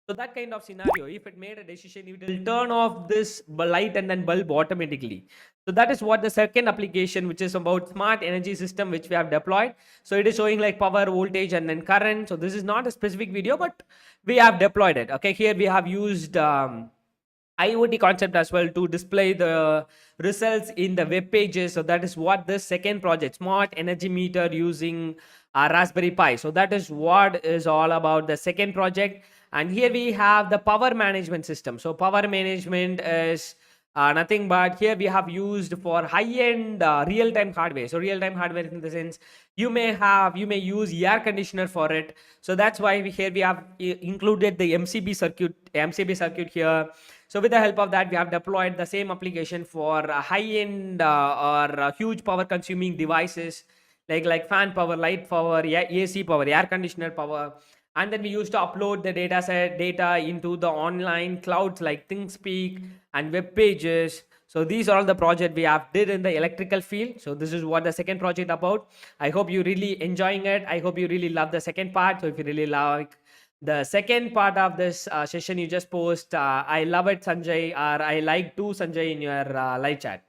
So that kind of scenario, if it made a decision, it will turn off this light and then bulb automatically. So that is what the second application, which is about smart energy system, which we have deployed. So it is showing like power, voltage, and then current. So this is not a specific video, but we have deployed it. Okay, here we have used IoT concept as well to display the results in the web pages. So that is what the second project, smart energy meter using Raspberry Pi. So that is what is all about the second project. And here we have the power management system. So power management is nothing but here we have used for high-end real-time hardware. So real-time hardware in the sense you may use air conditioner for it. So that's why here we have included the MCB circuit here. So with the help of that, we have deployed the same application for high-end or huge power consuming devices like fan power, light power, AC power, air conditioner power. And then we used to upload the data into the online clouds like ThinkSpeak and web pages. So these are all the project we have did in the electrical field. So this is what the second project about. I hope you really enjoying it. I hope you really love the second part. So if you really like the second part of this session, you just post I love it Sanjay or I like to Sanjay in your live chat.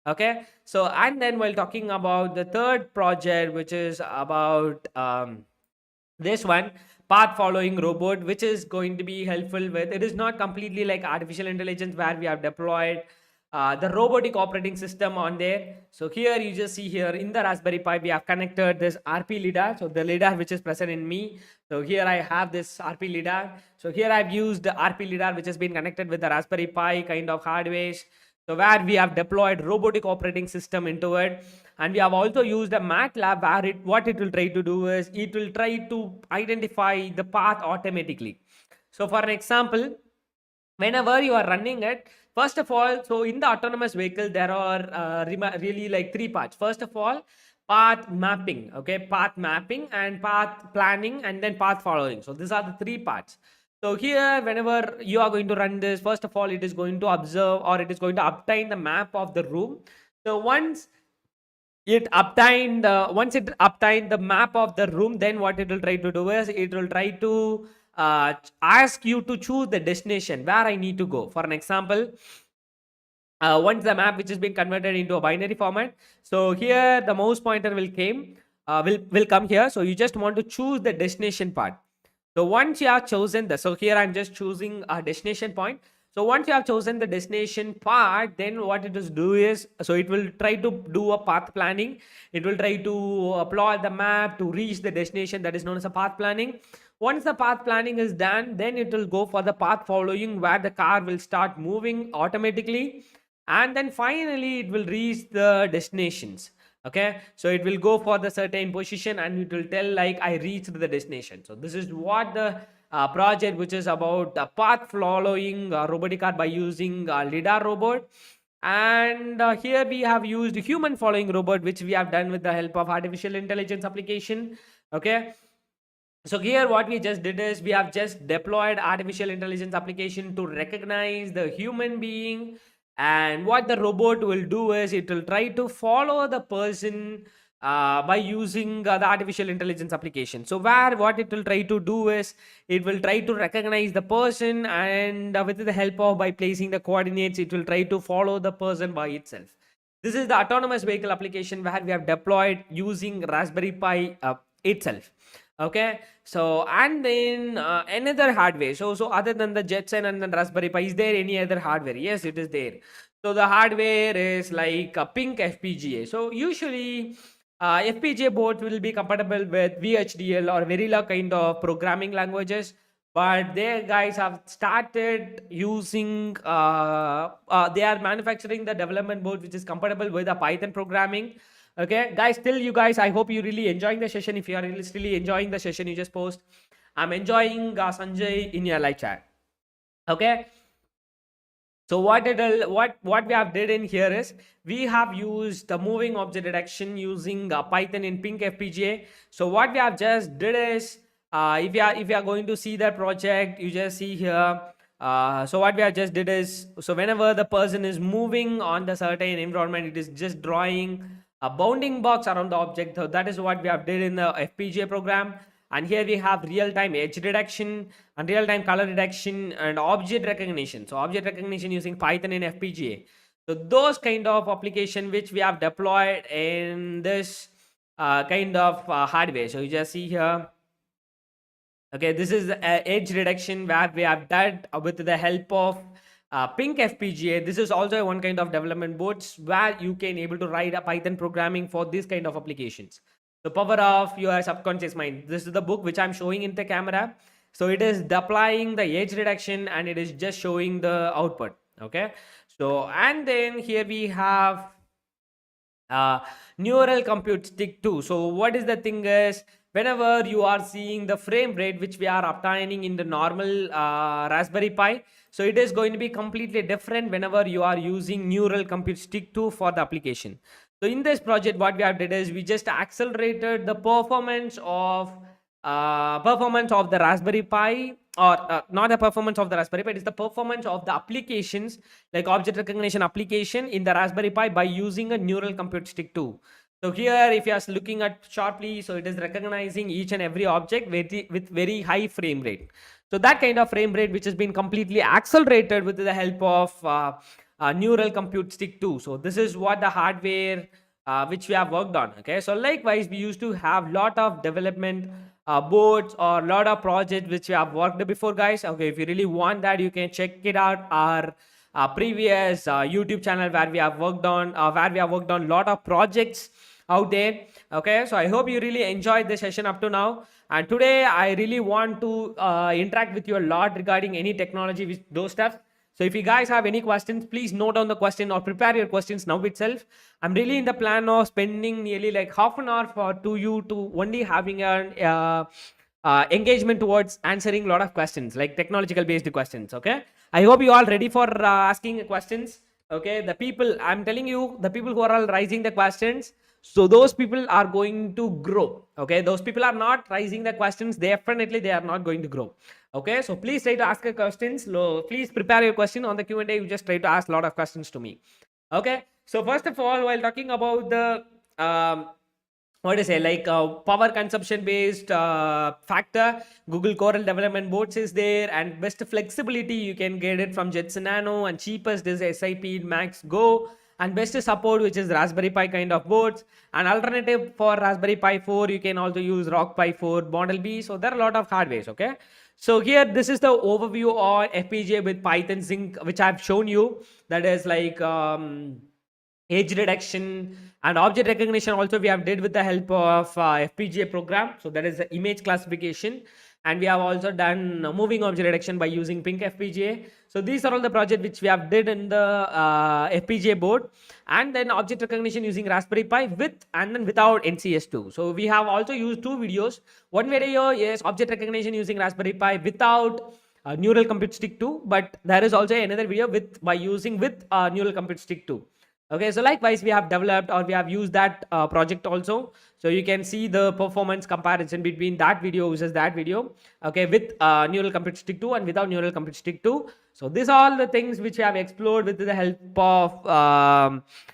Okay, so and then while talking about the third project, which is about this one, path following robot, which is going to be helpful with, it is not completely like artificial intelligence where we have deployed the robotic operating system on there. So here you just see here in the Raspberry Pi, we have connected this RP lidar. So the lidar which is present in me. So here I have this RP lidar. So here I've used the RP lidar, which has been connected with the Raspberry Pi kind of hardware. So where we have deployed robotic operating system into it. And we have also used a MATLAB where what it will try to do is it will try to identify the path automatically. So for an example, whenever you are running it, first of all, so in the autonomous vehicle, there are really like three parts. First of all, path mapping, okay, path mapping and path planning and then path following. So these are the three parts. So here, whenever you are going to run this, first of all, it is going to observe or it is going to obtain the map of the room. So once it obtained the map of the room, then what it will try to do is it will try to ask you to choose the destination where I need to go. For an example, once the map which has been converted into a binary format, so here the mouse pointer will come here. So you just want to choose the destination part. So once you have chosen so here I'm just choosing a destination point. So once you have chosen the destination part, then what it is do is, so it will try to do a path planning. It will try to plot the map to reach the destination, that is known as a path planning. Once the path planning is done, then it will go for the path following where the car will start moving automatically. And then finally it will reach the destinations. Okay, so it will go for the certain position and it will tell like I reached the destination. So this is what the project which is about path following robotic car by using lidar robot. And here we have used human following robot, which we have done with the help of artificial intelligence application. Okay, so here what we just did is we have just deployed artificial intelligence application to recognize the human being, and what the robot will do is it will try to follow the person by using the artificial intelligence application. So where what it will try to do is it will try to recognize the person, and with the help of by placing the coordinates, it will try to follow the person by itself. This is the autonomous vehicle application where we have deployed using Raspberry Pi itself. Okay, so and then another hardware. So other than the Jetson and the Raspberry Pi, is there any other hardware? Yes, it is there. So the hardware is like a pink FPGA. So usually FPGA board will be compatible with VHDL or Verilog kind of programming languages, but they guys have started using they are manufacturing the development board which is compatible with the Python programming. Okay, guys, still you guys, I hope you really enjoying the session. If you are really enjoying the session, you just post I'm enjoying Sanjay in your live chat. Okay, so what we have did in here is we have used the moving object detection using Python in pink FPGA. So what we have just did is if you are going to see that project, you just see here. So what we have just did is, so whenever the person is moving on the certain environment, it is just drawing a bounding box around the object. So that is what we have did in the FPGA program. And here we have real-time edge detection and real-time color detection and object recognition. So object recognition using Python in FPGA. So those kind of application which we have deployed in this kind of hardware. So you just see here. Okay, this is edge reduction where we have done with the help of Pink FPGA. This is also one kind of development boards where you can able to write a Python programming for this kind of applications. The power of your subconscious mind. This is the book which I'm showing in the camera. So it is deploying the edge reduction and it is just showing the output. Okay. So, and then here we have neural compute stick 2. So what is the thing is, whenever you are seeing the frame rate which we are obtaining in the normal Raspberry Pi, so it is going to be completely different whenever you are using neural compute stick 2 for the application. So in this project what we have did is we just accelerated the performance of the Raspberry Pi, or not the performance of the Raspberry Pi, it is the performance of the applications like object recognition application in the Raspberry Pi by using a neural compute stick 2. So here if you are looking at sharply, so it is recognizing each and every object with very high frame rate. So that kind of frame rate which has been completely accelerated with the help of neural compute stick 2. So this is what the hardware which we have worked on. Okay, so likewise we used to have lot of development boards or lot of projects which we have worked before, guys. Okay, if you really want that, you can check it out our previous YouTube channel where we have worked on lot of projects out there. Okay, so I hope you really enjoyed the session up to now, and today I really want to interact with you a lot regarding any technology with those stuff. So if you guys have any questions, please note down the question or prepare your questions now itself. I'm really in the plan of spending nearly like half an hour to you to only having an engagement towards answering a lot of questions, like technological based questions. Okay, I hope you all ready for asking questions. Okay, the people, I'm telling you, the people who are all raising the questions, so those people are going to grow. Okay, those people are not raising the questions, definitely they are not going to grow. Okay, so please try to ask your questions. Please prepare your question on the Q&A. You just try to ask a lot of questions to me. Okay, so first of all, while talking about the what to say, like power consumption based factor, Google Coral development boards is there, and best flexibility you can get it from Jetson Nano, and cheapest is SIP Max Go, and best support which is Raspberry Pi kind of boards. And alternative for Raspberry Pi 4, you can also use Rock Pi 4 Model B. So there are a lot of hardwares. Okay, so here this is the overview on FPGA with Python Zinc which I've shown you. That is like edge detection and object recognition also we have did with the help of FPGA program. So that is the image classification, and we have also done moving object detection by using Pink FPGA. So these are all the projects which we have did in the FPGA board, and then object recognition using Raspberry Pi with and then without NCS2. So we have also used two videos. One video is object recognition using Raspberry Pi without neural compute stick 2, but there is also another video by using with neural compute stick 2. Okay, so likewise we have developed or we have used that project also. So you can see the performance comparison between that video versus that video. Okay, with neural compute stick 2 and without neural compute stick 2. So these are all the things which we have explored with the help of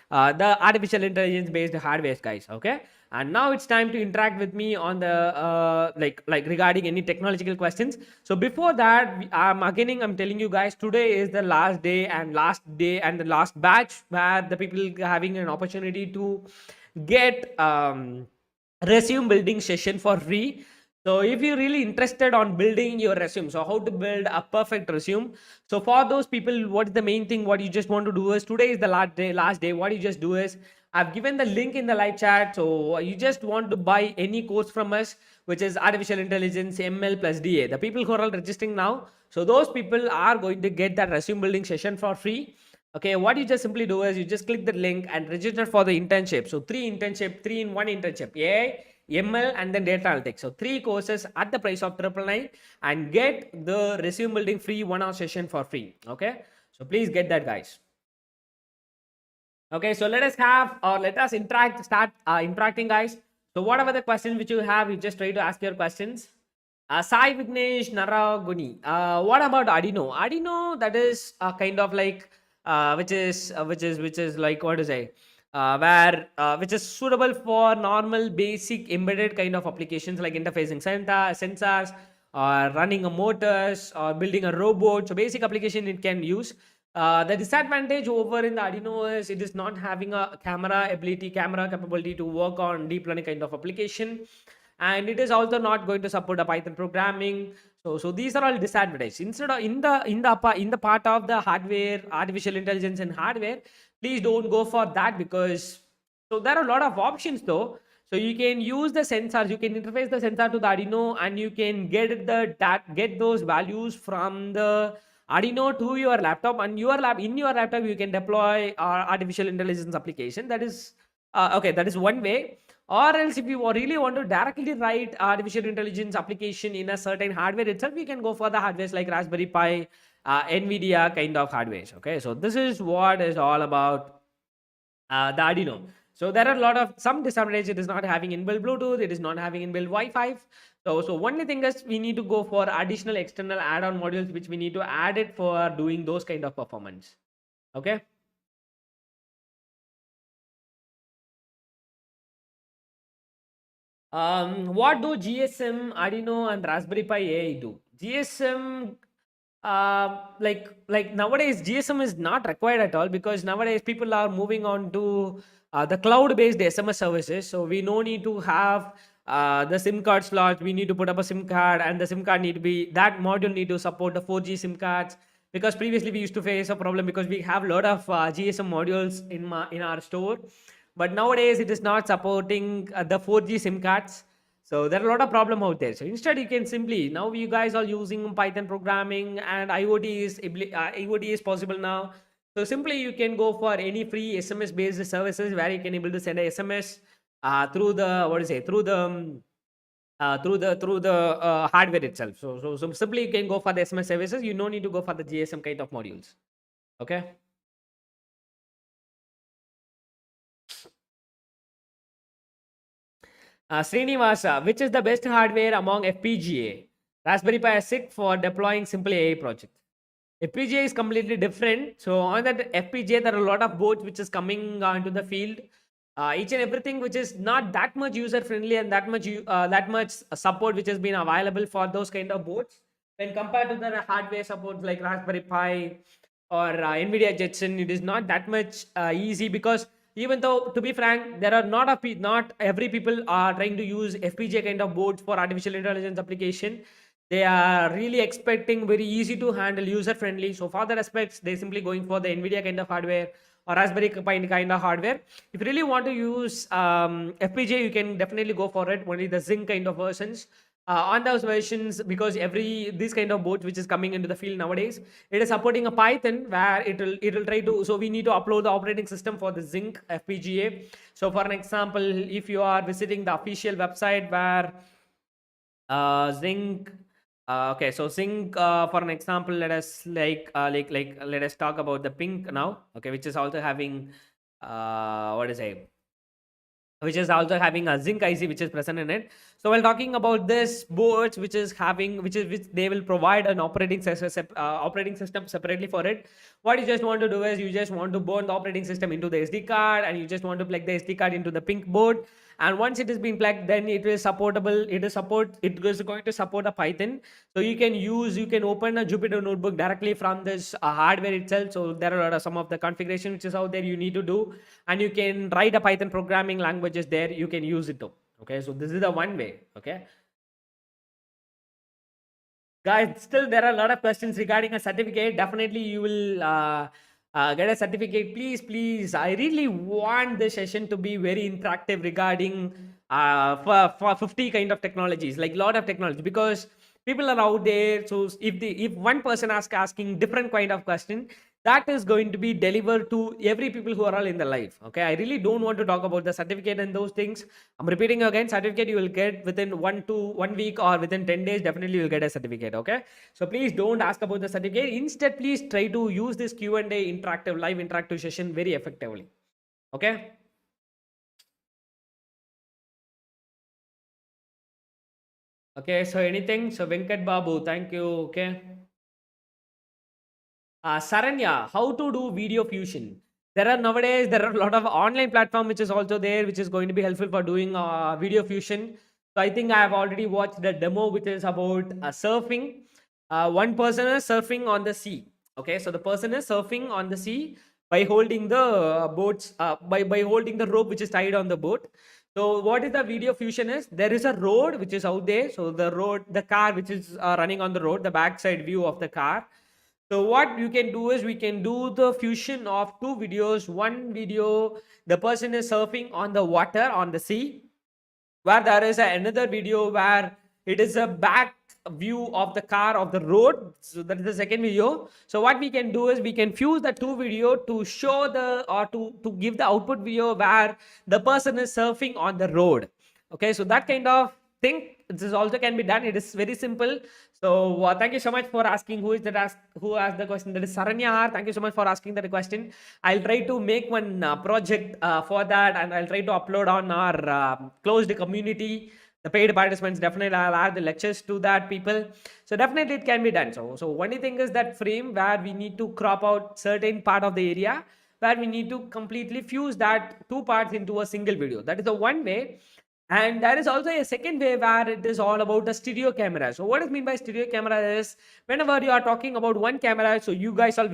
the artificial intelligence based hardware, guys. Okay, and now it's time to interact with me on the like regarding any technological questions. So before that, I'm telling you guys, today is the last day and the last batch where the people having an opportunity to get resume building session for free. So if you're really interested on building your resume, so how to build a perfect resume. So for those people, what is the main thing? What you just want to do is, today is the last day. What you just do is, I've given the link in the live chat. So you just want to buy any course from us, which is artificial intelligence, ML plus DA. The people who are all registering now, so those people are going to get that resume building session for free. Okay, what you just simply do is you just click the link and register for the internship. So 3 in 1 internship, AI, ML, and then data analytics. So 3 courses at the price of 999, and get the resume building free 1 hour session for free. Okay, so please get that, guys. Okay, so let us start interacting, guys. So whatever the questions which you have, you just try to ask your questions. Sai Vignesh Naraguni. What about Arduino? Arduino, that is kind of like which is like, what to say? which is suitable for normal basic embedded kind of applications like interfacing sensors or running a motors or building a robot. So basic application it can use. The disadvantage over in the Arduino is it is not having a camera capability to work on deep learning kind of application, and it is also not going to support a Python programming. So these are all disadvantages. Instead of in the part of the hardware, artificial intelligence and hardware, please don't go for that, because so there are a lot of options though. So you can use the sensors, you can interface the sensor to the Arduino, and you can get those values from the Arduino to your laptop, and in your laptop you can deploy artificial intelligence application. That is okay. That is one way. Or else, if you really want to directly write artificial intelligence application in a certain hardware itself, you can go for the hardwares like Raspberry Pi, NVIDIA kind of hardwares. Okay, so this is what is all about the Arduino. So there are a lot of some disadvantages. It is not having inbuilt Bluetooth. It is not having inbuilt Wi-Fi. So only thing is we need to go for additional external add-on modules, which we need to add it for doing those kind of performance. Okay. What do GSM, Arduino, and Raspberry Pi AI do? GSM, like nowadays, GSM is not required at all, because nowadays people are moving on to the cloud-based SMS services. So we no need to have the SIM card slot. We need to put up a SIM card, and the SIM card need to be that module need to support the 4G SIM cards. Because previously we used to face a problem because we have a lot of GSM modules in our store, but nowadays it is not supporting the 4G SIM cards. So there are a lot of problem out there. So instead you can simply, now you guys are using Python programming, and IoT is possible now. So simply you can go for any free SMS based services where you can able to send a SMS through the hardware itself. So simply you can go for the SMS services. You no need to go for the GSM kind of modules. Okay. Srinivasa, which is the best hardware among FPGA? Raspberry Pi 6 for deploying simple AI projects. FPGA is completely different. So on that FPGA, there are a lot of boards which is coming into the field. Each and everything which is not that much user friendly and that much support which has been available for those kind of boards when compared to the hardware support like Raspberry Pi or NVIDIA Jetson. It is not that much easy, because even though, to be frank, there are not every people are trying to use FPGA kind of boards for artificial intelligence application. They are really expecting very easy to handle, user friendly. So for that aspects, they simply going for the NVIDIA kind of hardware or Raspberry Pi kind of hardware. If you really want to use FPGA, you can definitely go for it. Only the Zinc kind of versions. On those versions, because this kind of board which is coming into the field nowadays, it is supporting a Python where it'll try to, so we need to upload the operating system for the Zinc FPGA. So for an example, if you are visiting the official website where Zinc okay, so Zinc for an example, let us let us talk about the pink now, okay, which is also having what is it, which is also having a Zinc IC which is present in it. So while talking about this boards which they will provide an operating system separately for it. What you just want to do is you just want to burn the operating system into the SD card, and you just want to plug the SD card into the pink board. And once it is being plugged, then it is going to support a Python. So you can open a Jupyter notebook directly from this hardware itself. So there are some of the configuration which is out there you need to do, and you can write a Python programming languages there. You can use it too. Okay, so this is the one way. Okay, guys, still there are a lot of questions regarding a certificate. Definitely you will get a certificate. Please, I really want this session to be very interactive regarding for 50 kind of technologies, like lot of technology, because people are out there. So if one person asking different kind of question, that is going to be delivered to every people who are all in the life. Okay, I really don't want to talk about the certificate and those things. I'm repeating again, certificate you will get within 1 week or within 10 days. Definitely you'll get a certificate. Okay, so please don't ask about the certificate. Instead, please try to use this Q&A live interactive session very effectively. Okay. Okay, so anything? So Venkat Babu, thank you. Okay. Saranya, how to do video fusion? There are a lot of online platform which is also there, which is going to be helpful for doing video fusion. So I think I have already watched the demo, which is about surfing. One person is surfing on the sea. Okay, so the person is surfing on the sea by holding the boats, by holding the rope which is tied on the boat. So what is the video fusion is? There is a road which is out there. So the car which is running on the road, the backside view of the car. So what you can do is we can do the fusion of two videos. One video, the person is surfing on the water on the sea, where there is another video where it is a back view of the car of the road. So that is the second video. So what we can do is we can fuse the two video to show the or to give the output video where the person is surfing on the road. Okay, so that kind of thing, this also can be done. It is very simple. So thank you so much for asking. Who asked the question? That is Saranya R. Thank you so much for asking that question. I'll try to make one project for that, and I'll try to upload on our closed community. The paid participants, definitely I'll add the lectures to that people. So definitely it can be done. So only thing is that frame where we need to crop out certain part of the area, where we need to completely fuse that two parts into a single video. That is the one way. And there is also a second way where it is all about the stereo camera. So what is mean by stereo camera is whenever you are talking about one camera, so you guys are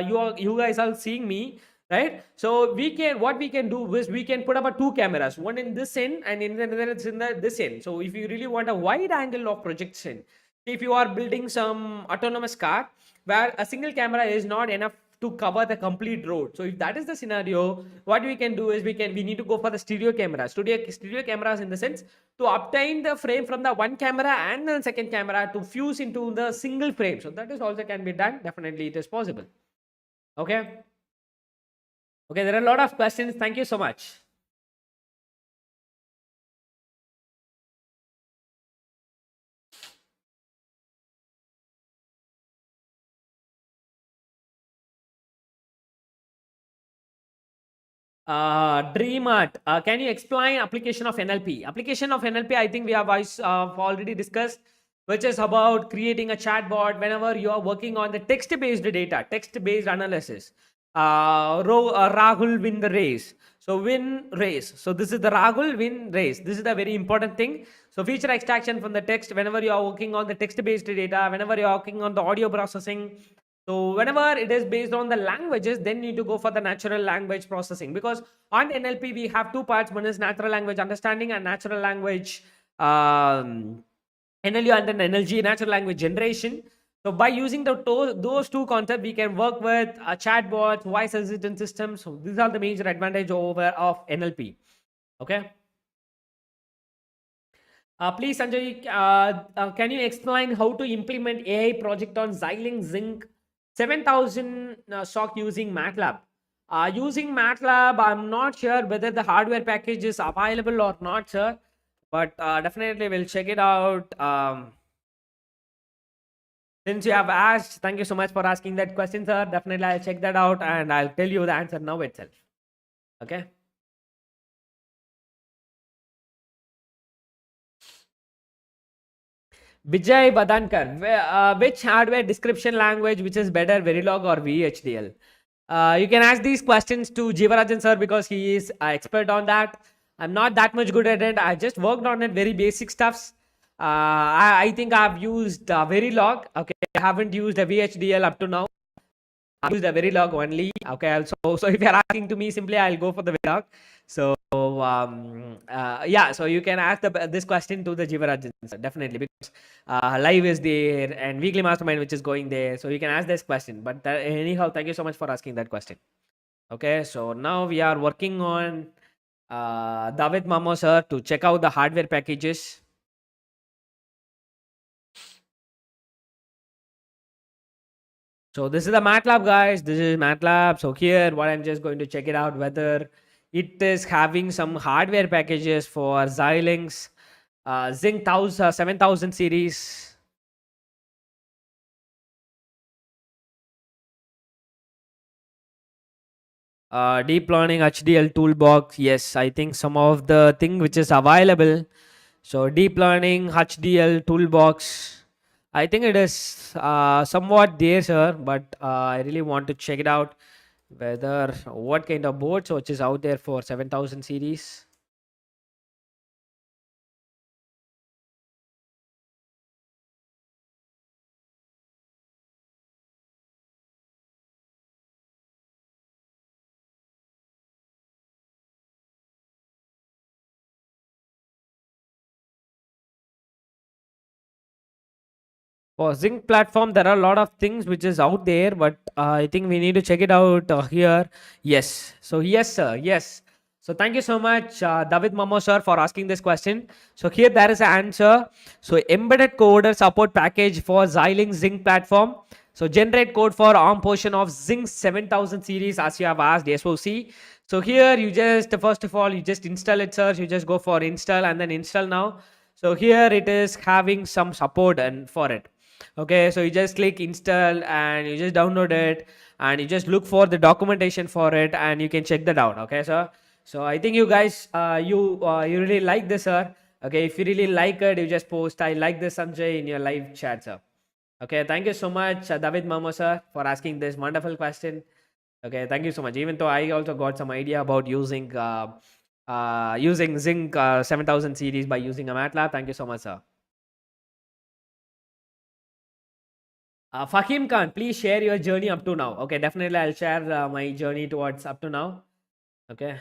you guys are seeing me, right? So what we can do is we can put up a two cameras, one in this end and in the it's in this end. So if you really want a wide angle of projection, if you are building some autonomous car where a single camera is not enough to cover the complete road. So if that is the scenario, what we can do is we need to go for the stereo cameras. Stereo cameras in the sense to obtain the frame from the one camera and the second camera to fuse into the single frame. So that is also can be done. Definitely it is possible. Okay. Okay, there are a lot of questions. Thank you so much. DreamArt, can you explain application of NLP? Application of NLP, I think we have already discussed, which is about creating a chatbot whenever you are working on the text-based data, text-based analysis. Rahul win the race. So win race. So this is the Rahul win race. This is the very important thing. So feature extraction from the text whenever you are working on the text-based data, whenever you are working on the audio processing. So whenever it is based on the languages, then you need to go for the natural language processing, because on NLP we have two parts. One is natural language understanding and natural language NLU, and then NLG, natural language generation. So by using those two concepts, we can work with chatbots, voice assistant systems. So these are the major advantage over of NLP. Okay. Please, Sanjay, can you explain how to implement AI project on Xilinx Zinc 7000 SOC using MATLAB? Using MATLAB, I'm not sure whether the hardware package is available or not, sir. But definitely we'll check it out. Since you have asked, thank you so much for asking that question, sir. Definitely I'll check that out and I'll tell you the answer now itself. Okay. Vijay Badankar, which hardware description language which is better, Verilog or VHDL? You can ask these questions to Jivarajan sir, because he is expert on that. I'm not that much good at it. I just worked on it, very basic stuffs. I think I've used Verilog. Okay, I haven't used a VHDL up to now. I used a Verilog only. Okay, so if you're asking to me, simply I'll go for the Verilog. So yeah, so you can ask this question to the Jivarajan sir, definitely, because live is there and weekly mastermind which is going there, so you can ask this question. But anyhow, thank you so much for asking that question. Okay, so now we are working on David Mamo sir to check out the hardware packages. So this is the MATLAB, guys. This is MATLAB. So here, what I'm just going to check it out, whether it is having some hardware packages for Xilinx Zinc 7000 series. Deep learning HDL toolbox. Yes, I think some of the thing which is available. So deep learning HDL toolbox. I think it is somewhat there, sir, but I really want to check it out. whether what kind of boards which is out there for 7000 series. For Zinc platform, there are a lot of things which is out there, but I think we need to check it out here. Yes. So yes, sir. Yes. So thank you so much, David Mamo sir, for asking this question. So here there is an answer. So embedded coder support package for Xilinx Zinc platform. So generate code for ARM portion of Zinc 7000 series as you have asked SOC. So here you just first of all you just install it, sir. You just go for install and then install now. So here it is having some support and for it. Okay, so you just click install and you just download it and you just look for the documentation for it and you can check that out. Okay, sir. So I think you guys you really like this, sir. Okay, if you really like it, you just post I like this, Sanjay, in your live chat, sir. Okay, thank you so much, David Mamo sir, for asking this wonderful question. Okay, thank you so much. Even though I also got some idea about using Zinc 7000 series by using a MATLAB. Thank you so much, sir. Fahim Khan, please share your journey up to now. Okay, definitely I'll share my journey towards up to now. Okay.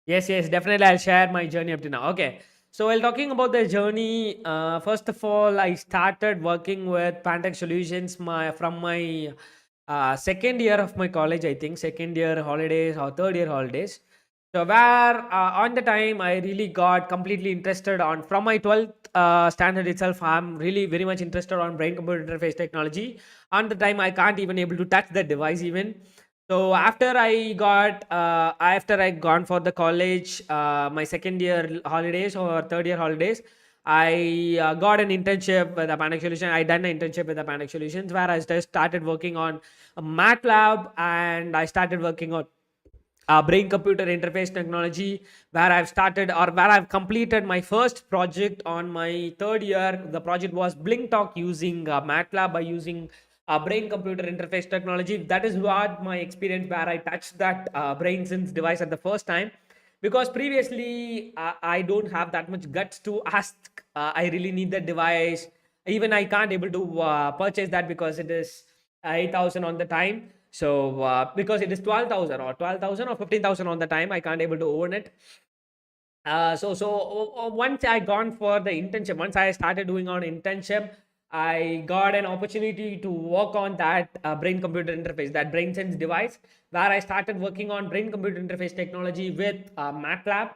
Yes, yes, definitely I'll share my journey up to now. Okay. So while talking about the journey, first of all, I started working with Pantech Solutions from my second year of my college, I think, second year holidays or third year holidays. So where on the time I really got completely interested on from my 12th standard itself, I'm really very much interested on brain computer interface technology. On the time I can't even able to touch the device even. So after I gone for the college, my second year holidays or third year holidays, I got an internship with the Panic Solution. I done an internship with the Panic Solutions where I just started working on a MATLAB and I started working on brain computer interface technology where I've started or where I've completed my first project on my third year. The project was Blink Talk using MATLAB by using brain computer interface technology. That is what my experience where I touched that brain sense device at the first time, because previously I don't have that much guts to ask. I really need the device. Even I can't able to purchase that because it is 8,000 on the time. So because it is 12,000 or 15,000 on the time, I can't able to own it. Once I gone for the internship, once I started doing on internship, I got an opportunity to work on that brain computer interface, that brain sense device, where I started working on brain computer interface technology with MATLAB.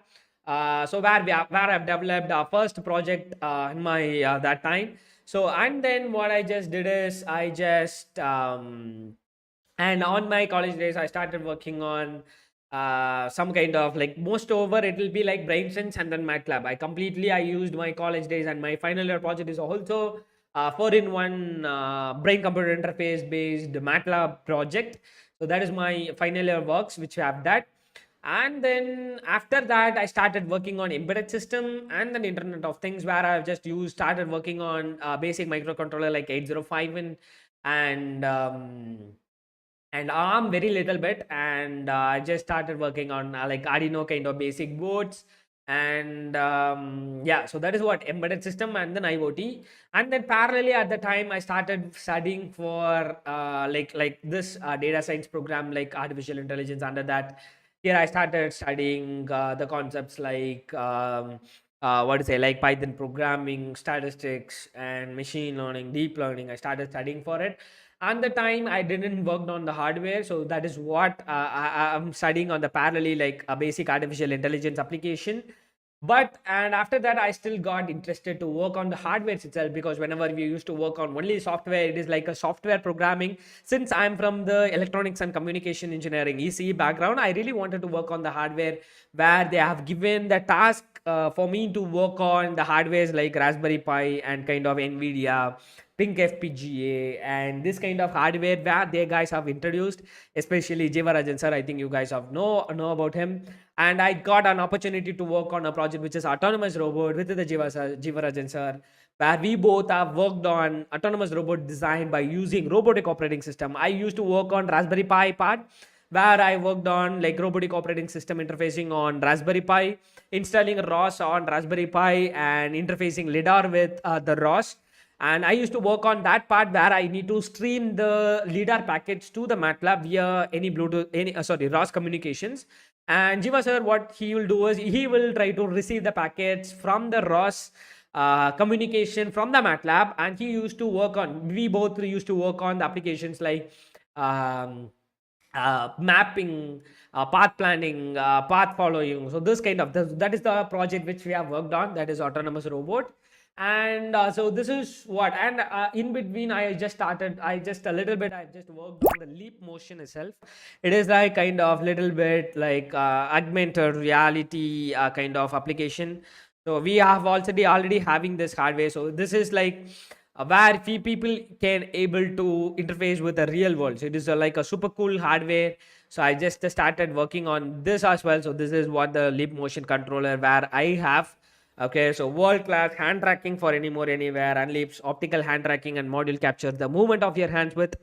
So where I've developed our first project in my that time. So and then what I just did is I just and on my college days I started working on some kind of like most over it will be like BrainSense and then MATLAB. I used my college days, and my final year project is also 4-in-1 brain computer interface based MATLAB project. So that is my final year works which I have that. And then after that I started working on embedded system and then Internet of Things, where I've just used started working on basic microcontroller like 805 and ARM very little bit, and I just started working on like Arduino kind of basic boards. And yeah, so that is what embedded system and then IoT. And then parallelly at the time I started studying for like this data science program like artificial intelligence. Under that, here I started studying the concepts like what to say, like Python programming, statistics, and machine learning, deep learning. I started studying for it. And the time I didn't work on the hardware, so that is what I'm studying on the parallelly, like a basic artificial intelligence application. But and after that I still got interested to work on the hardware itself, because whenever we used to work on only software, it is like a software programming. Since I'm from the electronics and communication engineering ECE background, I really wanted to work on the hardware, where they have given the task for me to work on the hardwares like Raspberry Pi and kind of Nvidia Pink FPGA, and this kind of hardware where they guys have introduced, especially Jivarajan sir. I think you guys have know about him. And I got an opportunity to work on a project which is autonomous robot with the Jivarajan sir, where we both have worked on autonomous robot design by using robotic operating system. I used to work on Raspberry Pi part, where I worked on like robotic operating system interfacing on Raspberry Pi, installing ROS on Raspberry Pi, and interfacing LiDAR with the ROS. And I used to work on that part where I need to stream the LiDAR packets to the MATLAB via any Bluetooth, ROS communications. And Jiva sir, what he will do is he will try to receive the packets from the ROS communication from the MATLAB, and we both used to work on the applications like um, mapping, path planning, path following. So this kind of that is the project which we have worked on. That is autonomous robot. And so this is what. And in between, I just a little bit. I just worked on the Leap Motion itself. It is like kind of little bit like augmented reality kind of application. So we have already having this hardware. So this is like where people can able to interface with the real world. So it is like a super cool hardware. So I just started working on this as well. So this is what the Leap Motion controller where I have. Okay, so world class hand tracking for anymore anywhere, and Leaps optical hand tracking and module capture the movement of your hands with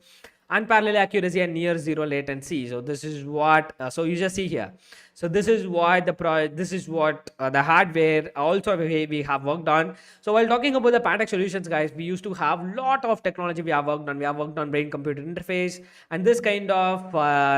unparalleled accuracy and near zero latency. So this is what so you just see here. So this is what the hardware also we have worked on. So while talking about the Pantech solutions, guys, we used to have lot of technology we have worked on. We have worked on brain computer interface and this kind of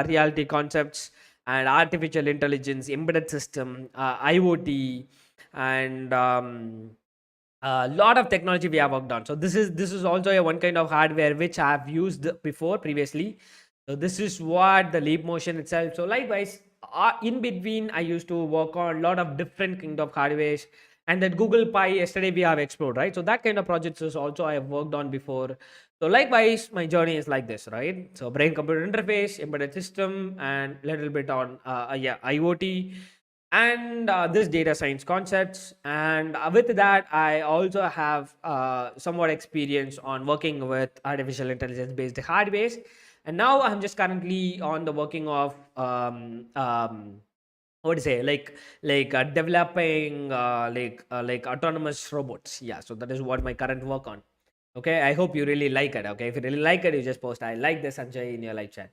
reality concepts and artificial intelligence, embedded system, IoT, and a lot of technology we have worked on. So this is also a one kind of hardware which I have used before previously. So this is what the Leap Motion itself. So likewise, in between, I used to work on a lot of different kind of hardwares. And that Google Pi yesterday we have explored, right? So that kind of projects is also I have worked on before. So likewise, my journey is like this, right? So brain computer interface, embedded system, and little bit on IoT and this data science concepts. And with that, I also have somewhat experience on working with artificial intelligence based hardware. And now I'm just currently on the working of what to say, developing like autonomous robots. Yeah, so that is what my current work on. Okay, I hope you really like it. Okay, if you really like it, you just post I like this, Sanjay, in your live chat.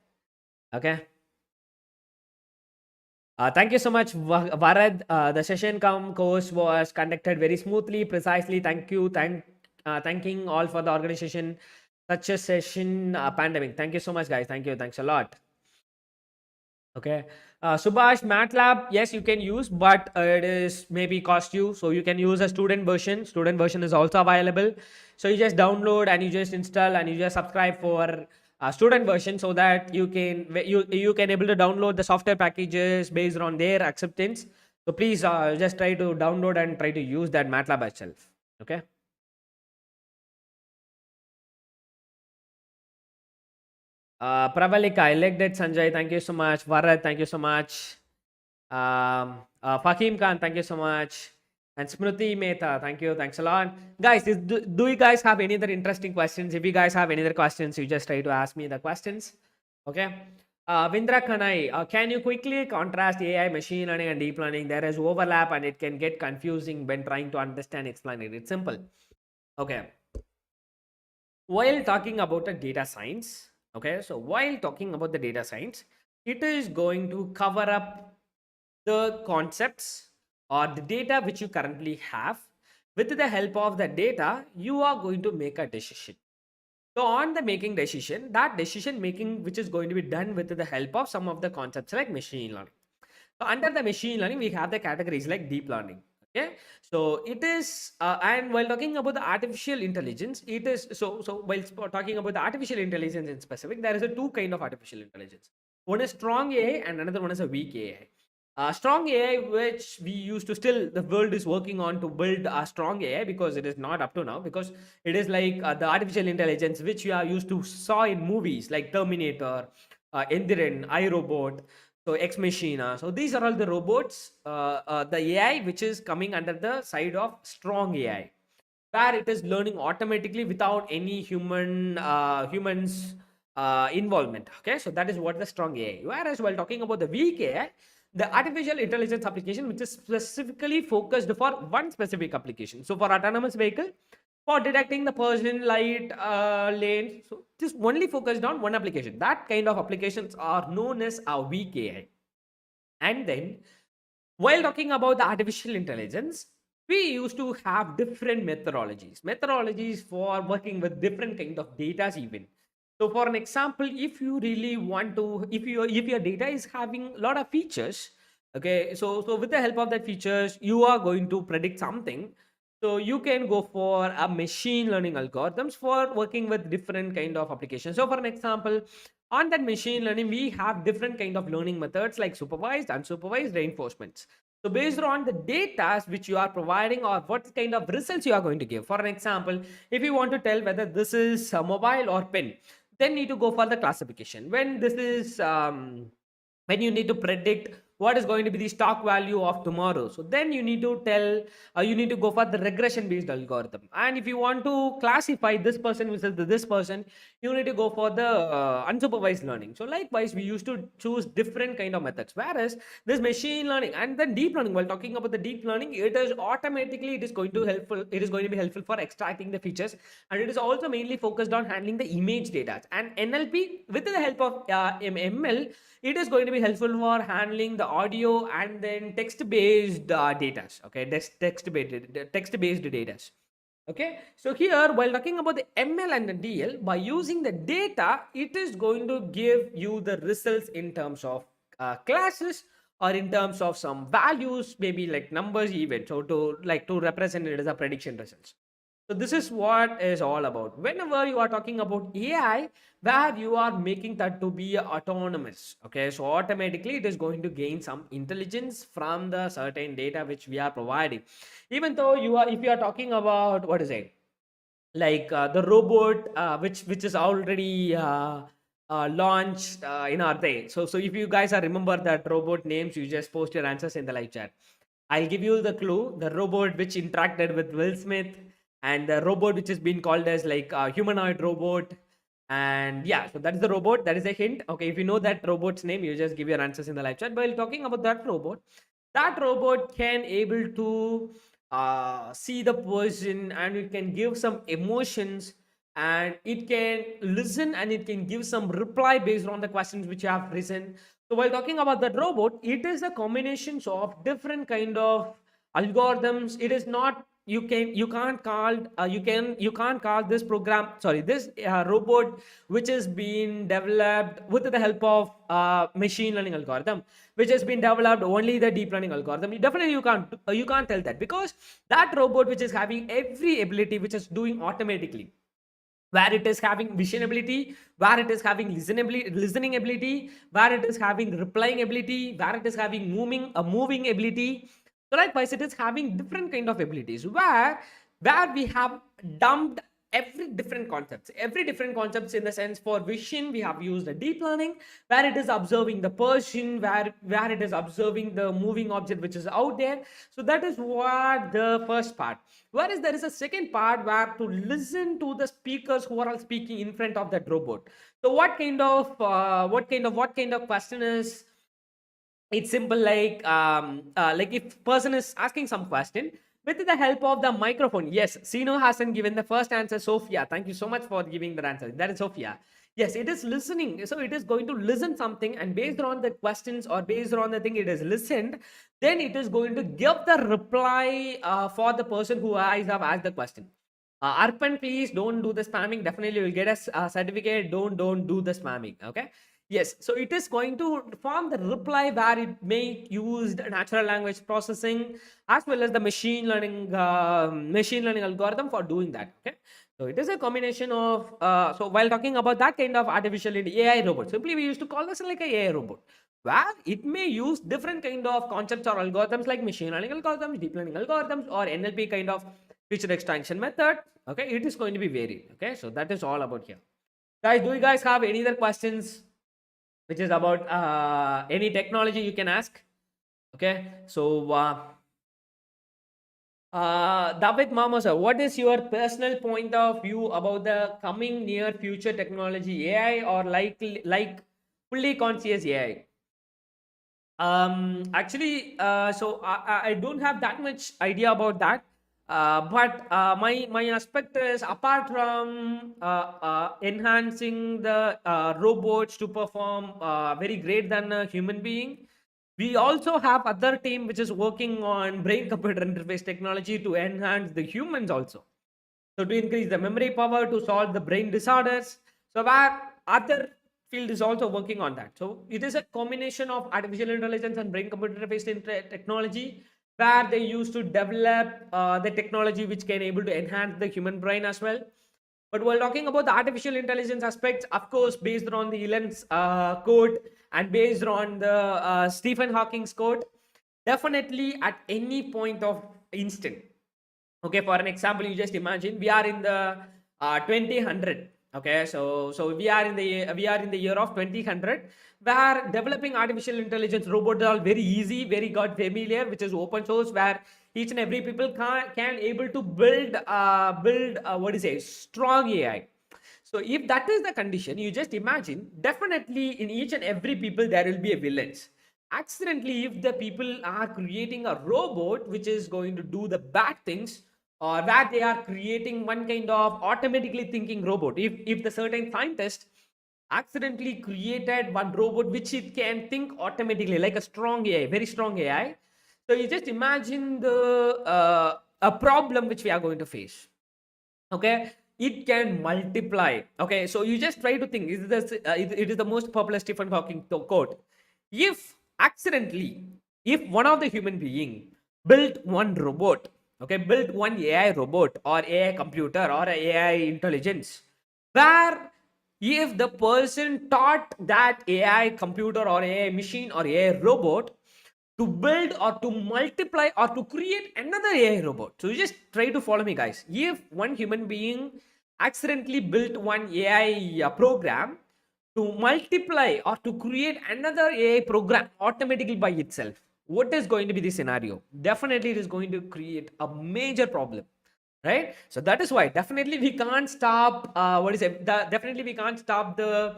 Okay. Thank you so much, Varad. The session course was conducted very smoothly, precisely. Thank you. Thanking all for the organization. Such a session, pandemic. Thank you so much, guys. Thank you. Thanks a lot. Okay. Subhash, MATLAB, yes, you can use, but it is maybe cost you. So you can use a student version. Student version is also available. So you just download and you just install and you just subscribe for student version so that you can able to download the software packages based on their acceptance. So please just try to download and try to use that MATLAB itself. Okay. Pravalika, I liked it. Sanjay, thank you so much. Varad, thank you so much. Fakim Khan, thank you so much. And Smriti Mehta, thank you. Thanks a lot. Guys, do you guys have any other interesting questions? If you guys have any other questions, you just try to ask me the questions. Okay. Vindra Kanai, can you quickly contrast AI, machine learning, and deep learning? There is overlap and it can get confusing when trying to understand, explain it. It's simple. Okay. While talking about the data science, okay, so while talking about the data science, it is going to cover up the concepts or the data which you currently have. With the help of the data, you are going to make a decision. So on the making decision, that decision making which is going to be done with the help of some of the concepts like machine learning. So under the machine learning, we have the categories like deep learning. Okay, so it is, and while talking about the artificial intelligence, it is so. While talking about the artificial intelligence in specific, there is a two kind of artificial intelligence. One is strong AI, and another one is a weak AI. Strong AI, which we used to still, the world is working on to build a strong AI because it is not up to now, because it is like the artificial intelligence which you are used to saw in movies like Terminator, Endiran, iRobot, so Ex Machina. So these are all the robots, the AI which is coming under the side of strong AI. where it is learning automatically without any humans involvement. Okay, so that is what the strong AI. Whereas while talking about the weak AI, the artificial intelligence application, which is specifically focused for one specific application. So for autonomous vehicle, for detecting the Persian light lane, so just only focused on one application. That kind of applications are known as a weak AI. And then while talking about the artificial intelligence, we used to have different methodologies for working with different kind of data even. So for an example, if you really want to, if your data is having a lot of features, okay, so with the help of that features, you are going to predict something. So you can go for a machine learning algorithms for working with different kind of applications. So for an example, on that machine learning, we have different kind of learning methods like supervised, unsupervised, reinforcements. So based on the data which you are providing or what kind of results you are going to give. For an example, if you want to tell whether this is a mobile or pen, then need to go for the classification. When this is when you need to predict what is going to be the stock value of tomorrow, so then you need to tell you need to go for the regression based algorithm. And if you want to classify this person versus this person, you need to go for the unsupervised learning. So likewise we used to choose different kind of methods. Whereas this machine learning and then deep learning, while talking about the deep learning, it is automatically, it is going to be helpful for extracting the features, and it is also mainly focused on handling the image data. And NLP, with the help of ML, it is going to be helpful for handling the audio and then text based data. Okay, text based data. Okay, so here while talking about the ML and the DL, by using the data, it is going to give you the results in terms of classes or in terms of some values, maybe like numbers even. So to represent it as a prediction results. So this is what is all about. Whenever you are talking about AI, where you are making that to be autonomous, okay, so automatically it is going to gain some intelligence from the certain data which we are providing. Even though if you are talking about what is it, like the robot which is already launched in our day. So if you guys are remember that robot names, you just post your answers in the live chat. I'll give you the clue. The robot which interacted with Will Smith, and the robot which has been called as like a humanoid robot. And yeah, so that is the robot. That is a hint. Okay, if you know that robot's name, you just give your answers in the live chat. While talking about that robot can able to see the person, and it can give some emotions, and it can listen, and it can give some reply based on the questions which you have written. So while talking about that robot, it is a combination of different kind of algorithms. It is not, you can't call this program, sorry, this robot which has been developed with the help of machine learning algorithm, which has been developed only the deep learning algorithm. Definitely you can't tell that, because that robot which is having every ability which is doing automatically, where it is having vision ability, where it is having listening ability, where it is having replying ability, where it is having moving ability. So likewise, it is having different kind of abilities where we have dumped every different concepts. In the sense, for vision we have used a deep learning, where it is observing the person, where it is observing the moving object which is out there. So that is what the first part. Whereas there is a second part where to listen to the speakers who are all speaking in front of that robot. So what kind of question is, it's simple, like if person is asking some question with the help of the microphone. Yes, Sino hasn't given the first answer. Sophia, thank you so much for giving the answer. That is Sophia. Yes, it is listening. So it is going to listen something, and based on the questions or based on the thing it is listened, then it is going to give the reply for the person who has have asked the question. Arpan, please don't do the spamming. Definitely you'll get a certificate. Don't do the spamming. Okay. Yes, so it is going to form the reply where it may use natural language processing as well as the machine learning algorithm for doing that. Okay, so it is a combination of. So while talking about that kind of artificial AI robot, simply we used to call this like a AI robot, where it may use different kind of concepts or algorithms like machine learning algorithms, deep learning algorithms, or NLP kind of feature extraction method. Okay, it is going to be varied. Okay, so that is all about here. Guys, do you guys have any other questions which is about any technology? You can ask. Okay, so David Mama sir, what is your personal point of view about the coming near future technology, AI or like fully conscious AI? Actually, so I don't have that much idea about that. But my aspect is, apart from enhancing the robots to perform very great than a human being, we also have other team which is working on brain computer interface technology to enhance the humans also. So to increase the memory power to solve the brain disorders. So where other field is also working on that. So it is a combination of artificial intelligence and brain computer interface technology, where they used to develop the technology which can able to enhance the human brain as well. But while talking about the artificial intelligence aspects, of course, based on the Elon's code and based on the Stephen Hawking's code, definitely at any point of instant. Okay, for an example, you just imagine we are in the 2000. Okay, so we are in the year of 2000, where developing artificial intelligence robots are very easy, very got familiar, which is open source, where each and every people can able to build what is a strong AI. So if that is the condition, you just imagine, definitely in each and every people there will be a villains. Accidentally, if the people are creating a robot which is going to do the bad things, or that they are creating one kind of automatically thinking robot, if the certain scientist accidentally created one robot which it can think automatically like a strong AI, very strong AI. So you just imagine the a problem which we are going to face. Okay, it can multiply. Okay, so you just try to think, it is the most popular Stephen Hawking quote. If accidentally, if one of the human being built one robot, okay, built one AI robot or AI computer or AI intelligence, where if the person taught that AI computer or AI machine or AI robot to build or to multiply or to create another AI robot. So you just try to follow me, guys. If one human being accidentally built one AI program to multiply or to create another AI program automatically by itself, what is going to be the scenario? Definitely, it is going to create a major problem, right? So that is why definitely we can't stop. What is it? Definitely we can't stop the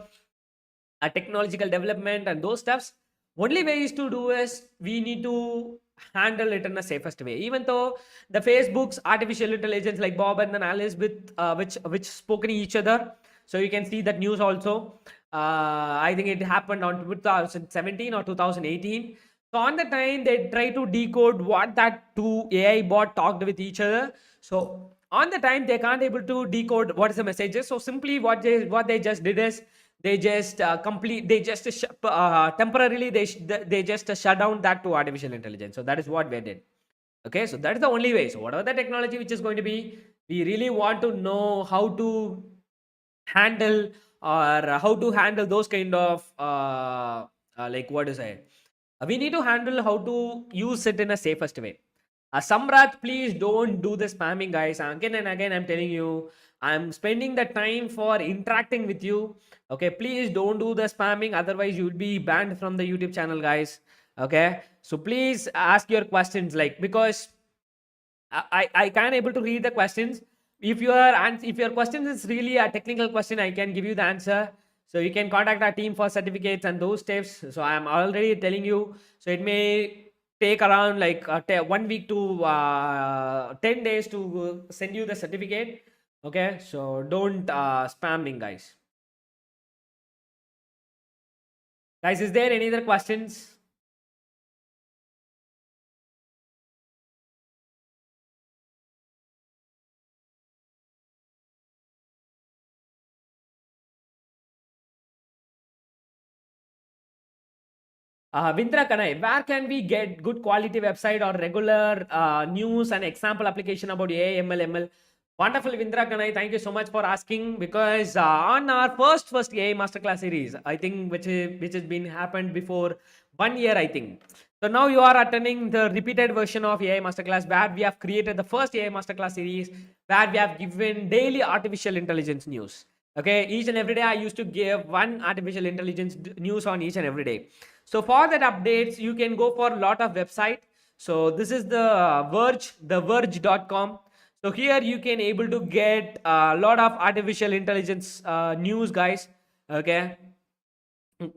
technological development and those stuffs. Only way is to do is we need to handle it in the safest way. Even though the Facebook's artificial intelligence like Bob and then Alice with which spoken each other, so you can see that news also. I think it happened on 2017 or 2018. So on the time they try to decode what that two AI bot talked with each other. So on the time they can't able to decode what is the messages. So simply what they just did is they just temporarily they just shut down that to artificial intelligence. So that is what they did. Okay, so that is the only way. So whatever the technology which is going to be, we really want to know how to handle, or how to handle those kind of like what is it, we need to handle how to use it in a safest way. Samrat, please don't do the spamming, guys. Again and again, I'm telling you, I'm spending the time for interacting with you. Okay, please don't do the spamming. Otherwise, you'll be banned from the YouTube channel, guys. Okay, so please ask your questions, like, because I can't able to read the questions. If your question is really a technical question, I can give you the answer. So you can contact our team for certificates and those steps. So I'm already telling you. So it may take around like 1 week to 10 days to send you the certificate. Okay, so don't spam me, guys. Guys, is there any other questions? Vindra Kanai, where can we get good quality website or regular news and example application about AI, ML, ML? Wonderful, Vindra Kanai. Thank you so much for asking, because on our first AI masterclass series, I think which has been happened before 1 year, I think. So now you are attending the repeated version of AI masterclass, where we have created the first AI masterclass series, where we have given daily artificial intelligence news. Okay, each and every day I used to give one artificial intelligence news on each and every day. So for that updates, you can go for a lot of website. So this is the Verge, theverge.com. So here you can able to get a lot of artificial intelligence news, guys. Okay.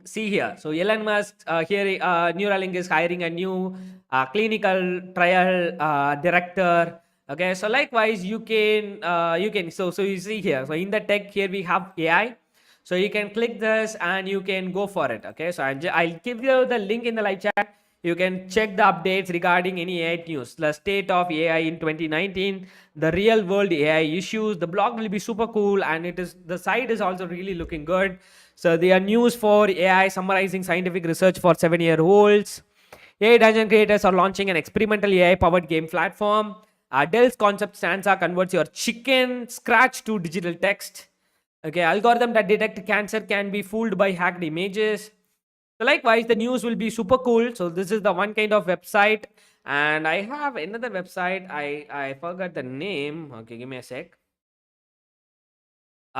See here. So Elon Musk here, Neuralink is hiring a new clinical trial director. Okay. So likewise, you can. So you see here. So in the tech here we have AI. So you can click this and you can go for it. Okay. So I'll give you the link in the live chat. You can check the updates regarding any AI news, the state of AI in 2019, the real world AI issues. The blog will be super cool, and the site is also really looking good. So they are news for AI summarizing scientific research for 7-year-olds. AI Dungeon creators are launching an experimental AI-powered game platform. Dell's concept stanza converts your chicken scratch to digital text. Okay, algorithm that detect cancer can be fooled by hacked images. So likewise, the news will be super cool. So this is the one kind of website, and I have another website. I forgot the name. Okay, give me a sec.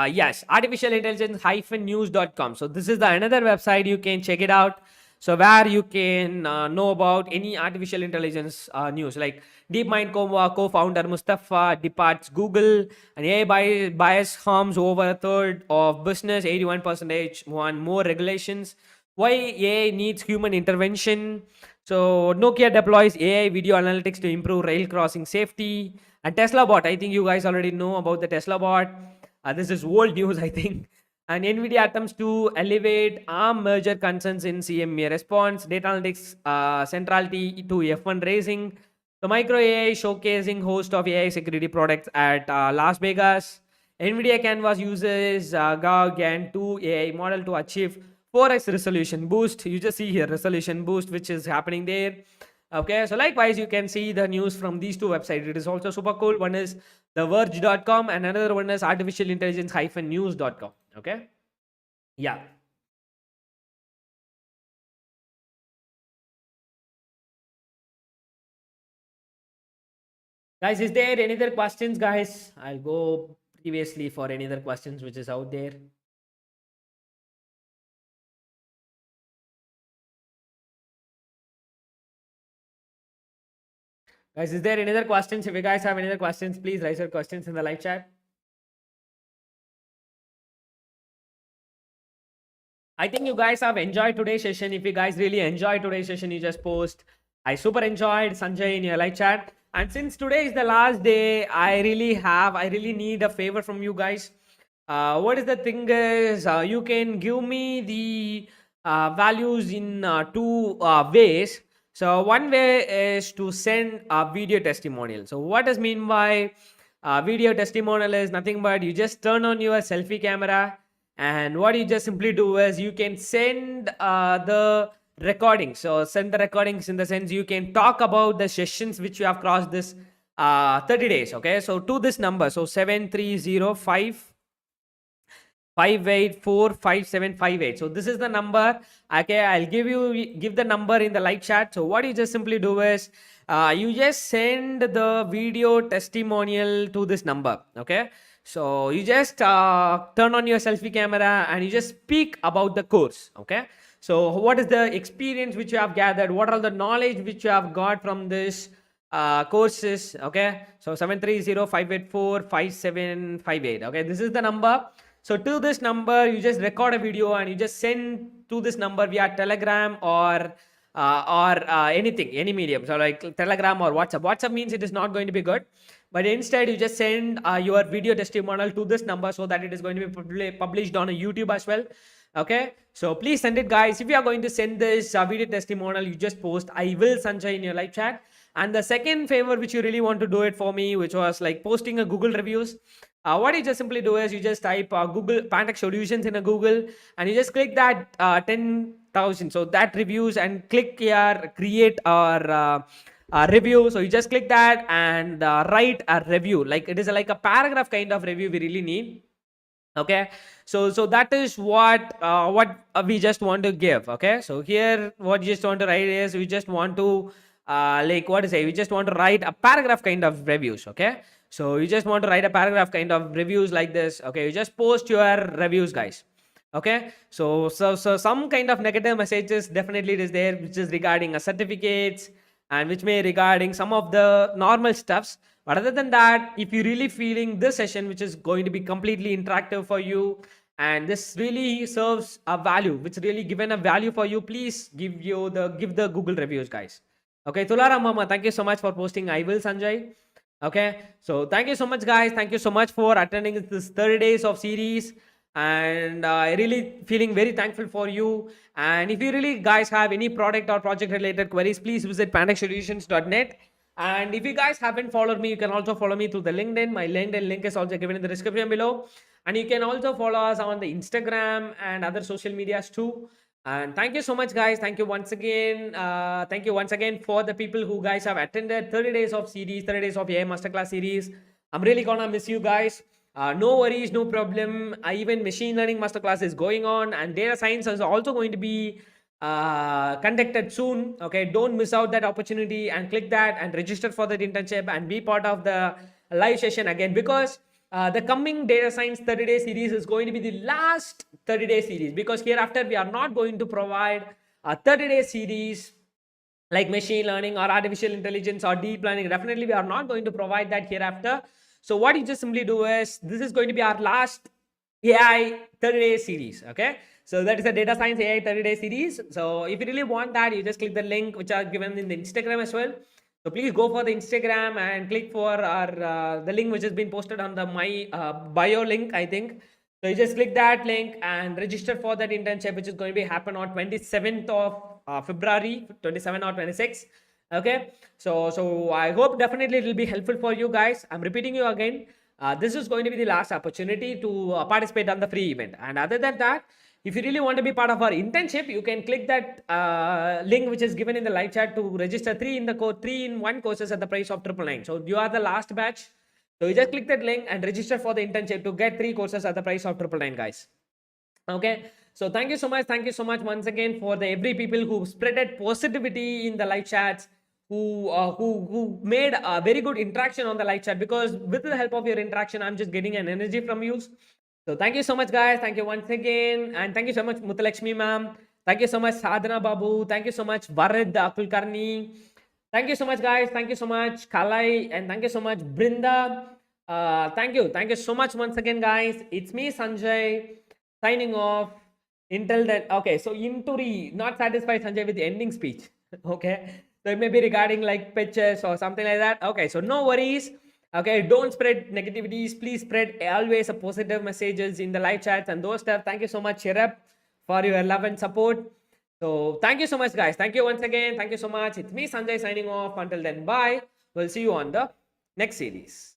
Yes, artificial intelligence news.com. So this is the another website, you can check it out. So where you can know about any artificial intelligence news, like DeepMind co-founder Mustafa departs Google, and AI bias harms over a third of business, 81% want more regulations. Why AI needs human intervention. So Nokia deploys AI video analytics to improve rail crossing safety. And Tesla bot, I think you guys already know about the Tesla bot. This is old news, I think. And NVIDIA attempts to elevate ARM merger concerns in CMA response. Data analytics centrality to F1 racing. The Micro AI showcasing host of AI security products at Las Vegas. NVIDIA Canvas uses GAN 2 AI model to achieve 4x resolution boost. You just see here resolution boost, which is happening there. Okay, so likewise, you can see the news from these two websites. It is also super cool. One is theverge.com and another one is artificial intelligence news.com. Okay, yeah. Guys, is there any other questions, guys? I'll go previously for any other questions which is out there. Guys, is there any other questions? If you guys have any other questions, please raise your questions in the live chat. I think you guys have enjoyed today's session. If you guys really enjoyed today's session, you just post. I super enjoyed Sanjay in your live chat. And since today is the last day, I really need a favor from you guys. What is the thing is, you can give me the values in two ways. So one way is to send a video testimonial. So what does mean by video testimonial is nothing but you just turn on your selfie camera, and what you just simply do is you can send the recordings. So send the recordings in the sense you can talk about the sessions which you have crossed this 30 days. Okay, so to this number, so 7305 5845758. So this is the number. Okay, I'll give the number in the live chat. So what you just simply do is you just send the video testimonial to this number. Okay, so you just turn on your selfie camera and you just speak about the course. Okay, so what is the experience which you have gathered, what are the knowledge which you have got from this courses. Okay, so 7305845758. Okay, this is the number. So to this number, you just record a video and you just send to this number via Telegram or anything, any medium. So like Telegram or WhatsApp. WhatsApp means it is not going to be good, but instead you just send your video testimonial to this number so that it is going to be published on a YouTube as well. Okay, so please send it, guys. If you are going to send this video testimonial, you just post I will Sanjay in your live chat. And the second favor which you really want to do it for me, which was like posting a Google reviews. What you just simply do is you just type Google Pantech Solutions in a Google, and you just click that 10,000. So that reviews, and click here create our review. So you just click that and write a review. Like it is like a paragraph kind of review we really need. Okay, so that is what we just want to give. Okay, so here what you just want to write is we just want to like what to say, we just want to write a paragraph kind of reviews. Okay, so you just want to write a paragraph kind of reviews like this. Okay, you just post your reviews, guys. Okay, so some kind of negative messages definitely it is there, which is regarding certificates, and which may regarding some of the normal stuffs. But other than that, if you're really feeling this session, which is going to be completely interactive for you, and this really serves a value, which really given a value for you, please give the Google reviews, guys. Okay, Tularam Mama, thank you so much for posting. I will, Sanjay. Okay, so thank you so much, guys. Thank you so much for attending this 30 days of series, and I really feeling very thankful for you. And if you really guys have any product or project related queries, please visit pandexsolutions.net. And if you guys haven't followed me, you can also follow me through the LinkedIn. My LinkedIn link is also given in the description below. And you can also follow us on the Instagram and other social medias too. And thank you so much, guys. Thank you once again. Thank you once again for the people who guys have attended 30 days of series, 30 days of AI Masterclass series. I'm really gonna miss you guys. No worries, no problem. Even machine learning masterclass is going on, and data science is also going to be conducted soon. Okay, don't miss out that opportunity and click that and register for that internship and be part of the live session again, because the coming data science 30-day series is going to be the last 30-day series, because hereafter we are not going to provide a 30-day series like machine learning or artificial intelligence or deep learning. Definitely we are not going to provide that hereafter. So what you just simply do is, this is going to be our last AI 30-day series. Okay, so that is a data science AI 30-day series. So if you really want that, you just click the link which are given in the Instagram as well. So please go for the Instagram and click for our the link which has been posted on the my bio link, I think. So you just click that link and register for that internship, which is going to be happen on 27th of February, 27 or 26. Okay, so I hope definitely it will be helpful for you guys. I'm repeating you again. This is going to be the last opportunity to participate on the free event. And other than that, if you really want to be part of our internship, you can click that link which is given in the live chat to register 3-in-1 courses at the price of 999. So you are the last batch. So you just click that link and register for the internship to get 3 courses at the price of 999, guys. Okay, so thank you so much. Thank you so much once again for the every people who spreaded positivity in the live chats, who made a very good interaction on the live chat, because with the help of your interaction, I'm just getting an energy from you. So thank you so much, guys. Thank you once again. And thank you so much, Mutalakshmi ma'am. Thank you so much, Sadhana Babu. Thank you so much, Varid Kulkarni. Thank you so much, guys. Thank you so much, Kalai. And thank you so much, Brinda. Thank you. Thank you so much once again, guys. It's me, Sanjay, signing off. Until then, okay. So Inturi, not satisfied, Sanjay, with the ending speech. Okay. So it may be regarding like pitches or something like that. Okay. So no worries. Okay, don't spread negativities. Please spread always a positive messages in the live chats and those stuff. Thank you so much, Shirap, for your love and support. So thank you so much, guys. Thank you once again. Thank you so much. It's me, Sanjay, signing off. Until then, bye. We'll see you on the next series.